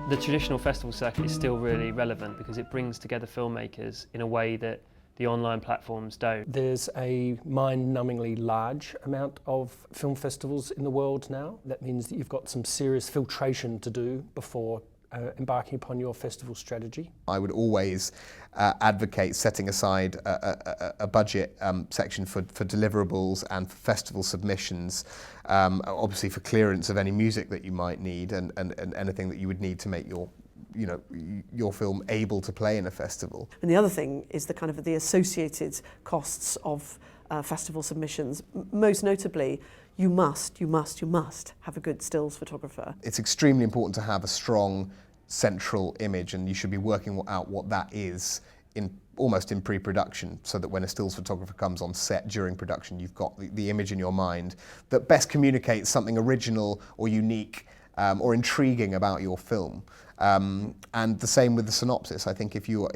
The traditional festival circuit is still really relevant because it brings together filmmakers in a way that the online platforms don't. There's a mind-numbingly large amount of film festivals in the world now. That means that you've got some serious filtration to do before embarking upon your festival strategy. I would always advocate setting aside a budget section for deliverables and for festival submissions, obviously for clearance of any music that you might need and anything that you would need to make your film able to play in a festival. And the other thing is the kind of the associated costs of festival submissions. Most notably, you must have a good stills photographer. It's extremely important to have a strong central image, and you should be working out what that is almost in pre-production, so that when a stills photographer comes on set during production, you've got the image in your mind that best communicates something original or unique or intriguing about your film. And the same with the synopsis. I think if you're,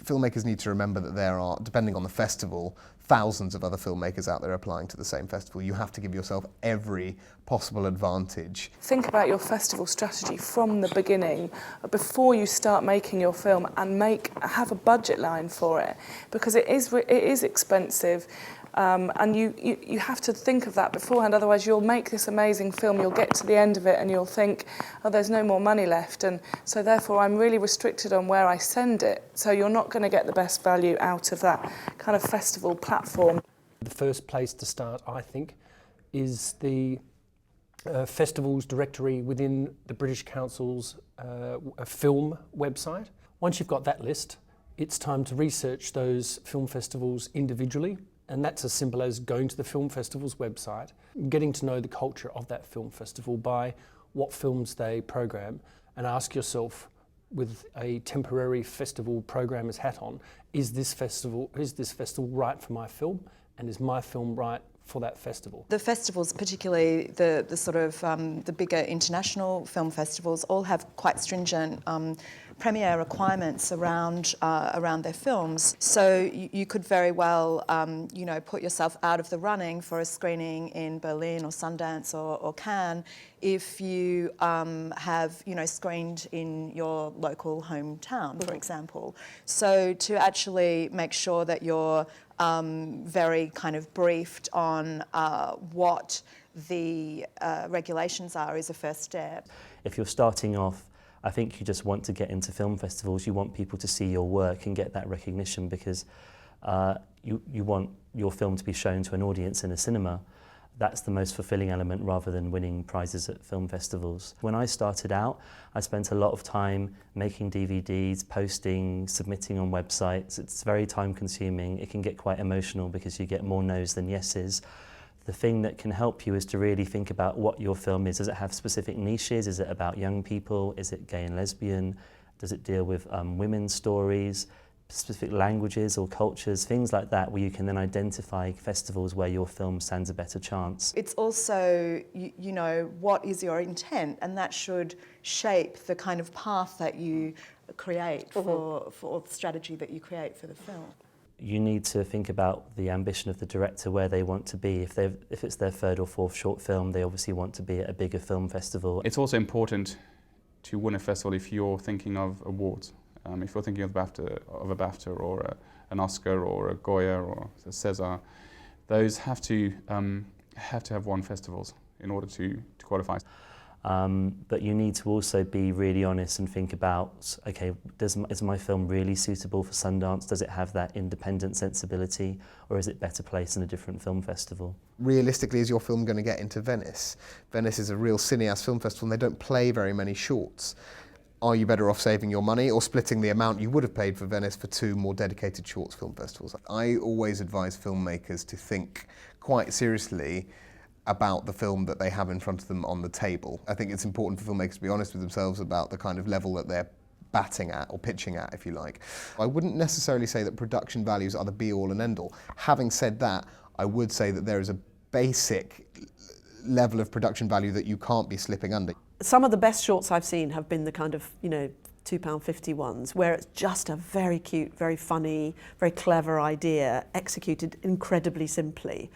filmmakers need to remember that there are, depending on the festival, thousands of other filmmakers out there applying to the same festival. You have to give yourself every possible advantage. Think about your festival strategy from the beginning, before you start making your film, and have a budget line for it, because it is expensive. And you have to think of that beforehand, otherwise you'll make this amazing film, you'll get to the end of it and you'll think, oh, there's no more money left, and so therefore I'm really restricted on where I send it, so you're not going to get the best value out of that kind of festival platform. The first place to start, I think, is the festivals directory within the British Council's film website. Once you've got that list, it's time to research those film festivals individually. And that's as simple as going to the film festival's website, getting to know the culture of that film festival by what films they program, and ask yourself, with a temporary festival programmer's hat on, is this festival right for my film, and is my film right for that festival? The festivals, particularly the sort of the bigger international film festivals, all have quite stringent premiere requirements around their films. So you could very well, put yourself out of the running for a screening in Berlin or Sundance or Cannes if you have, screened in your local hometown, for example. So to actually make sure that you're very kind of briefed on what the regulations are is a first step. If you're starting off, I think you just want to get into film festivals. You want people to see your work and get that recognition, because you want your film to be shown to an audience in a cinema. That's the most fulfilling element, rather than winning prizes at film festivals. When I started out, I spent a lot of time making DVDs, posting, submitting on websites. It's very time consuming. It can get quite emotional because you get more no's than yeses. The thing that can help you is to really think about what your film is. Does it have specific niches? Is it about young people? Is it gay and lesbian? Does it deal with women's stories, specific languages or cultures, things like that, where you can then identify festivals where your film stands a better chance? It's also, what is your intent, and that should shape the kind of path that you create for the strategy that you create for the film. You need to think about the ambition of the director, where they want to be. If it's their third or fourth short film, they obviously want to be at a bigger film festival. It's also important to win a festival if you're thinking of awards. If you're thinking of a BAFTA or an Oscar or a Goya or a César, those have to have won festivals in order to qualify. But you need to also be really honest and think about, okay, is my film really suitable for Sundance? Does it have that independent sensibility, or is it better placed in a different film festival? Realistically, is your film going to get into Venice? Venice is a real cineast film festival, and they don't play very many shorts. Are you better off saving your money or splitting the amount you would have paid for Venice for two more dedicated shorts film festivals? I always advise filmmakers to think quite seriously about the film that they have in front of them on the table. I think it's important for filmmakers to be honest with themselves about the kind of level that they're batting at, or pitching at, if you like. I wouldn't necessarily say that production values are the be-all and end-all. Having said that, I would say that there is a basic level of production value that you can't be slipping under. Some of the best shorts I've seen have been the kind of, £2.50 ones, where it's just a very cute, very funny, very clever idea, executed incredibly simply.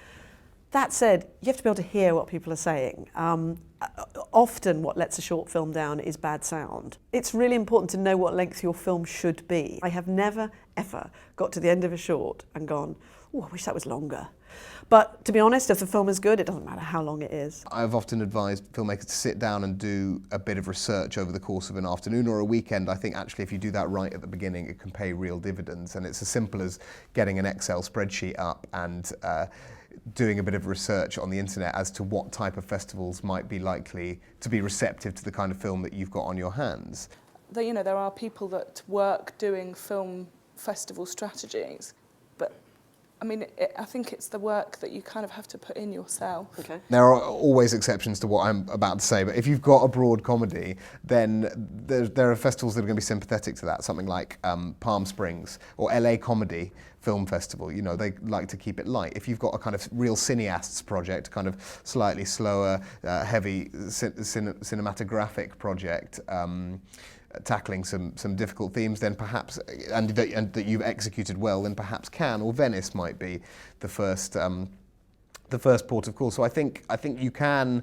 That said, you have to be able to hear what people are saying. Often what lets a short film down is bad sound. It's really important to know what length your film should be. I have never, ever got to the end of a short and gone, oh, I wish that was longer. But to be honest, if the film is good, it doesn't matter how long it is. I've often advised filmmakers to sit down and do a bit of research over the course of an afternoon or a weekend. I think actually if you do that right at the beginning, it can pay real dividends. And it's as simple as getting an Excel spreadsheet up and doing a bit of research on the internet as to what type of festivals might be likely to be receptive to the kind of film that you've got on your hands. You know, there are people that work doing film festival strategies, but I mean, I think it's the work that you kind of have to put in yourself. Okay. There are always exceptions to what I'm about to say, but if you've got a broad comedy, then there are festivals that are going to be sympathetic to that, something like Palm Springs or LA Comedy Film Festival. You know, they like to keep it light. If you've got a kind of real cineasts project, kind of slightly slower, heavy cinematographic project, tackling some difficult themes, then perhaps, and that you've executed well, then perhaps Cannes or Venice might be the first port of call. So I think you can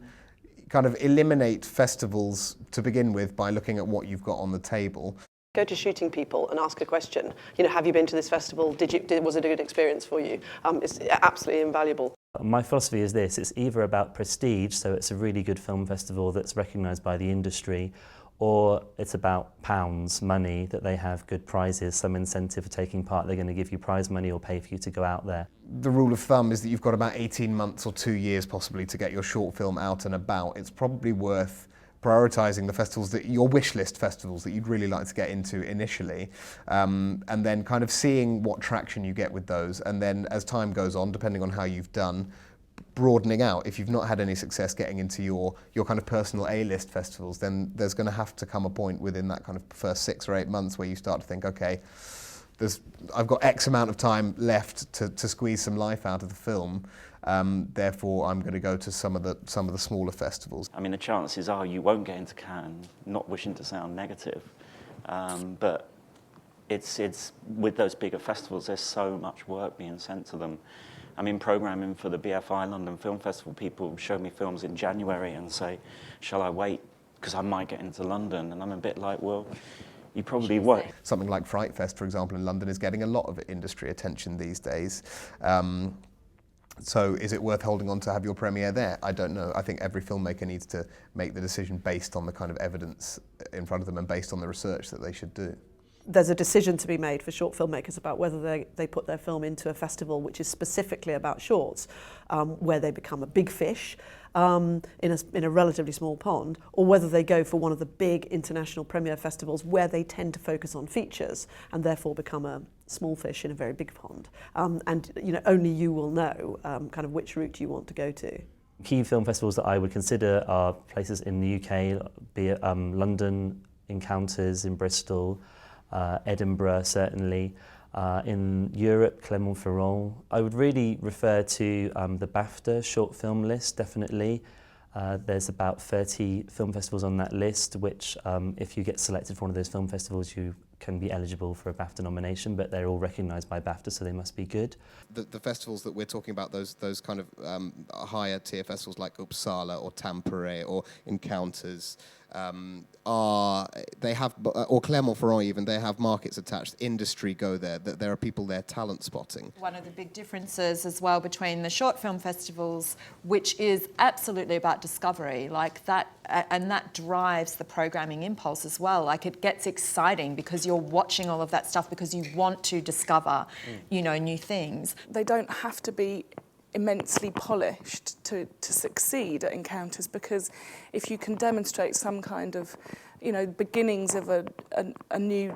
kind of eliminate festivals to begin with by looking at what you've got on the table. Go to shooting people and ask a question. You know, have you been to this festival? Was it a good experience for you? It's absolutely invaluable. My philosophy is this: it's either about prestige, so it's a really good film festival that's recognised by the industry, or it's about pounds, money, that they have good prizes, some incentive for taking part. They're going to give you prize money or pay for you to go out there. The rule of thumb is that you've got about 18 months or 2 years possibly to get your short film out and about. It's probably worth prioritising the festivals, your wish list festivals that you'd really like to get into initially, and then kind of seeing what traction you get with those. And then as time goes on, depending on how you've done, broadening out. If you've not had any success getting into your kind of personal A-list festivals, then there's going to have to come a point within that kind of first 6 or 8 months where you start to think, okay, I've got X amount of time left to squeeze some life out of the film. Therefore, I'm going to go to some of the smaller festivals. I mean, the chances are you won't get into Cannes, not wishing to sound negative, but it's with those bigger festivals, there's so much work being sent to them. I mean, programming for the BFI London Film Festival, people show me films in January and say, shall I wait? Because I might get into London. And I'm a bit like, well, you probably won't. Something like Fright Fest, for example, in London is getting a lot of industry attention these days. So is it worth holding on to have your premiere there? I don't know. I think every filmmaker needs to make the decision based on the kind of evidence in front of them and based on the research that they should do. There's a decision to be made for short filmmakers about whether they put their film into a festival which is specifically about shorts, where they become a big fish in a relatively small pond, or whether they go for one of the big international premiere festivals where they tend to focus on features and therefore become a small fish in a very big pond. And you know, only you will know kind of which route you want to go to. Key film festivals that I would consider are places in the UK, be it London, Encounters in Bristol, Edinburgh certainly, in Europe, Clermont-Ferrand. I would really refer to the BAFTA short film list, definitely. There's about 30 film festivals on that list, which if you get selected for one of those film festivals, you can be eligible for a BAFTA nomination, but they're all recognised by BAFTA, so they must be good. The festivals that we're talking about, those kind of higher tier festivals like Uppsala or Tampere or Encounters, they have, or Clermont-Ferrand even, they have markets attached. Industry go there. There are people there talent spotting. One of the big differences as well between the short film festivals, which is absolutely about discovery, like that, and that drives the programming impulse as well. Like it gets exciting because you're watching all of that stuff because you want to discover, you know, new things. They don't have to be immensely polished to succeed at Encounters, because if you can demonstrate some kind of, you know, beginnings of a new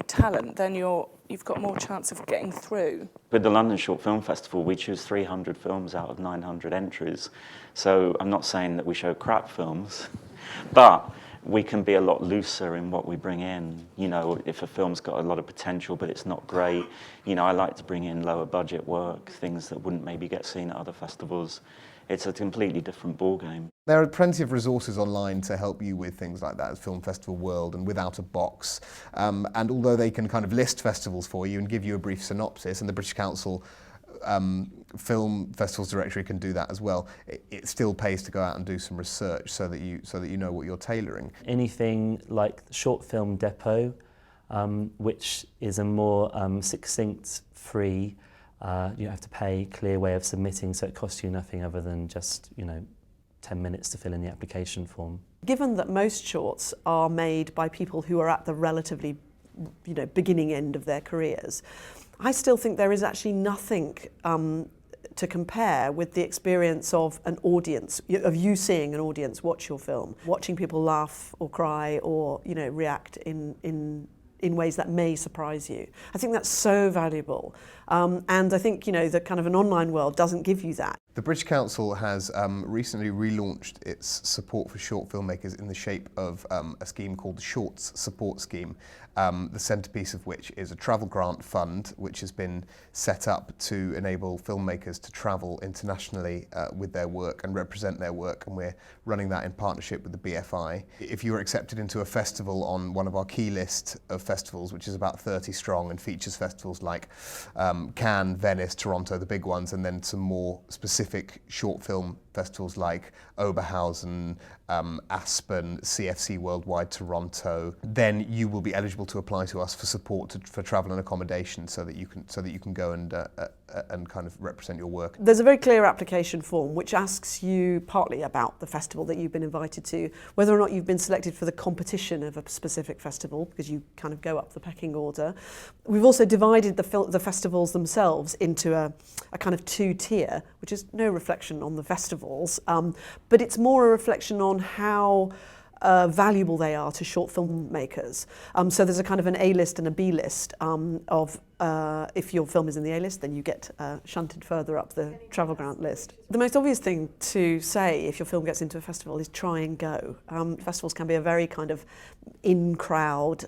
talent, then you've got more chance of getting through. With the London Short Film Festival, we choose 300 films out of 900 entries. So I'm not saying that we show crap films, but we can be a lot looser in what we bring in. You know, if a film's got a lot of potential but it's not great, you know, I like to bring in lower budget work, things that wouldn't maybe get seen at other festivals. It's a completely different ballgame. There are plenty of resources online to help you with things like that, as Film Festival World and Without a Box. And although they can kind of list festivals for you and give you a brief synopsis, and the British Council film festivals directory can do that as well. It still pays to go out and do some research so that you know what you're tailoring. Anything like Short Film Depot, which is a more succinct, free, you have to pay, clear way of submitting, so it costs you nothing other than just 10 minutes to fill in the application form. Given that most shorts are made by people who are at the relatively beginning end of their careers, I still think there is actually nothing to compare with the experience of an audience, of you seeing an audience watch your film, watching people laugh or cry or react in ways that may surprise you. I think that's so valuable, and I think the kind of an online world doesn't give you that. The British Council has recently relaunched its support for short filmmakers in the shape of a scheme called the Shorts Support Scheme, the centrepiece of which is a travel grant fund which has been set up to enable filmmakers to travel internationally with their work and represent their work, and we're running that in partnership with the BFI. If you were accepted into a festival on one of our key list of festivals, which is about 30 strong and features festivals like Cannes, Venice, Toronto, the big ones, and then some more specific short film festivals like Oberhausen, Aspen, CFC Worldwide, Toronto, then you will be eligible to apply to us for support for travel and accommodation, so that you can go and kind of represent your work. There's a very clear application form which asks you partly about the festival that you've been invited to, whether or not you've been selected for the competition of a specific festival, because you kind of go up the pecking order. We've also divided the festivals themselves into a kind of two-tier, which is no reflection on the festivals, but it's more a reflection on how valuable they are to short filmmakers. So there's a kind of an A list and a B list of if your film is in the A list, then you get shunted further up the travel grant list. The most obvious thing to say if your film gets into a festival is try and go. Festivals can be a very kind of in-crowd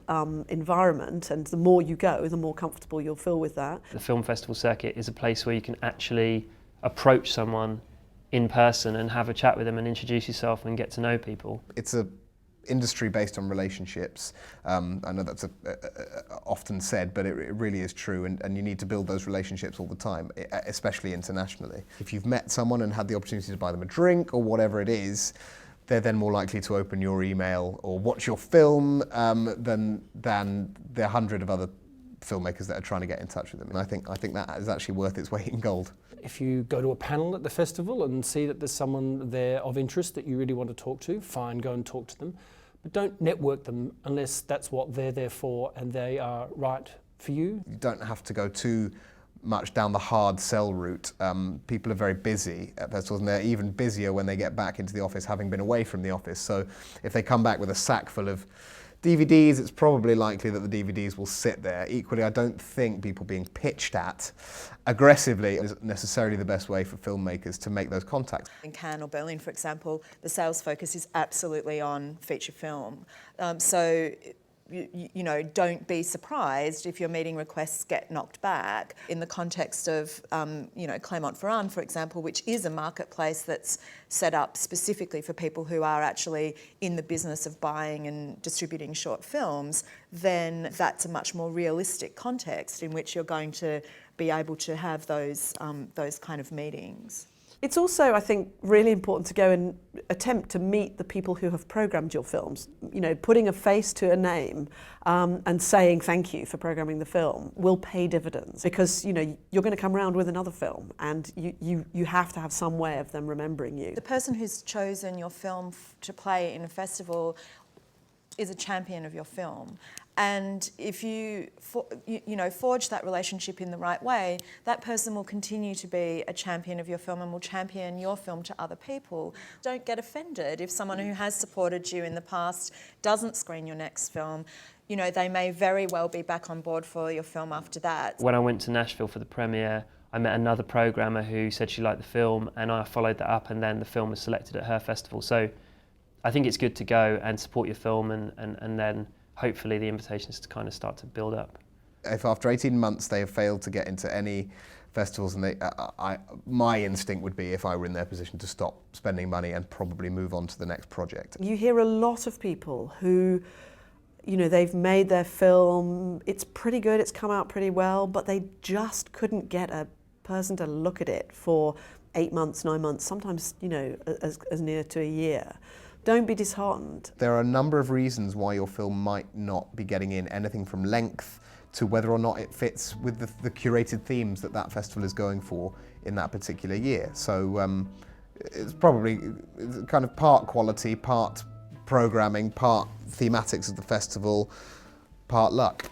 environment, and the more you go, the more comfortable you'll feel with that. The film festival circuit is a place where you can actually approach someone in person and have a chat with them and introduce yourself and get to know people. It's a industry based on relationships. I know that's often said, but it really is true, and you need to build those relationships all the time, especially internationally. If you've met someone and had the opportunity to buy them a drink or whatever it is, they're then more likely to open your email or watch your film than the 100 of other filmmakers that are trying to get in touch with them. And I think that is actually worth its weight in gold. If you go to a panel at the festival and see that there's someone there of interest that you really want to talk to, fine, go and talk to them. But don't network them unless that's what they're there for and they are right for you. You don't have to go too much down the hard sell route. People are very busy at festivals, and they're even busier when they get back into the office, having been away from the office. So if they come back with a sack full of DVDs, it's probably likely that the DVDs will sit there. Equally, I don't think people being pitched at aggressively is necessarily the best way for filmmakers to make those contacts. In Cannes or Berlin, for example, the sales focus is absolutely on feature film. So don't be surprised if your meeting requests get knocked back. In the context of, Clermont-Ferrand, for example, which is a marketplace that's set up specifically for people who are actually in the business of buying and distributing short films, then that's a much more realistic context in which you're going to be able to have those kind of meetings. It's also, I think, really important to go and attempt to meet the people who have programmed your films. Putting a face to a name and saying thank you for programming the film will pay dividends, because you're going to come around with another film, and you have to have some way of them remembering you. The person who's chosen your film to play in a festival is a champion of your film. And if you forge that relationship in the right way, that person will continue to be a champion of your film and will champion your film to other people. Don't get offended if someone who has supported you in the past doesn't screen your next film. They may very well be back on board for your film after that. When I went to Nashville for the premiere, I met another programmer who said she liked the film, and I followed that up, and then the film was selected at her festival. So I think it's good to go and support your film, and then hopefully the invitations to kind of start to build up. If after 18 months they have failed to get into any festivals, and my instinct would be, if I were in their position, to stop spending money and probably move on to the next project. You hear a lot of people who, they've made their film, it's pretty good, it's come out pretty well, but they just couldn't get a person to look at it for 8 months, 9 months, sometimes, you know, as near to a year. Don't be disheartened. There are a number of reasons why your film might not be getting in, anything from length to whether or not it fits with the curated themes that that festival is going for in that particular year. So it's probably kind of part quality, part programming, part thematics of the festival, part luck.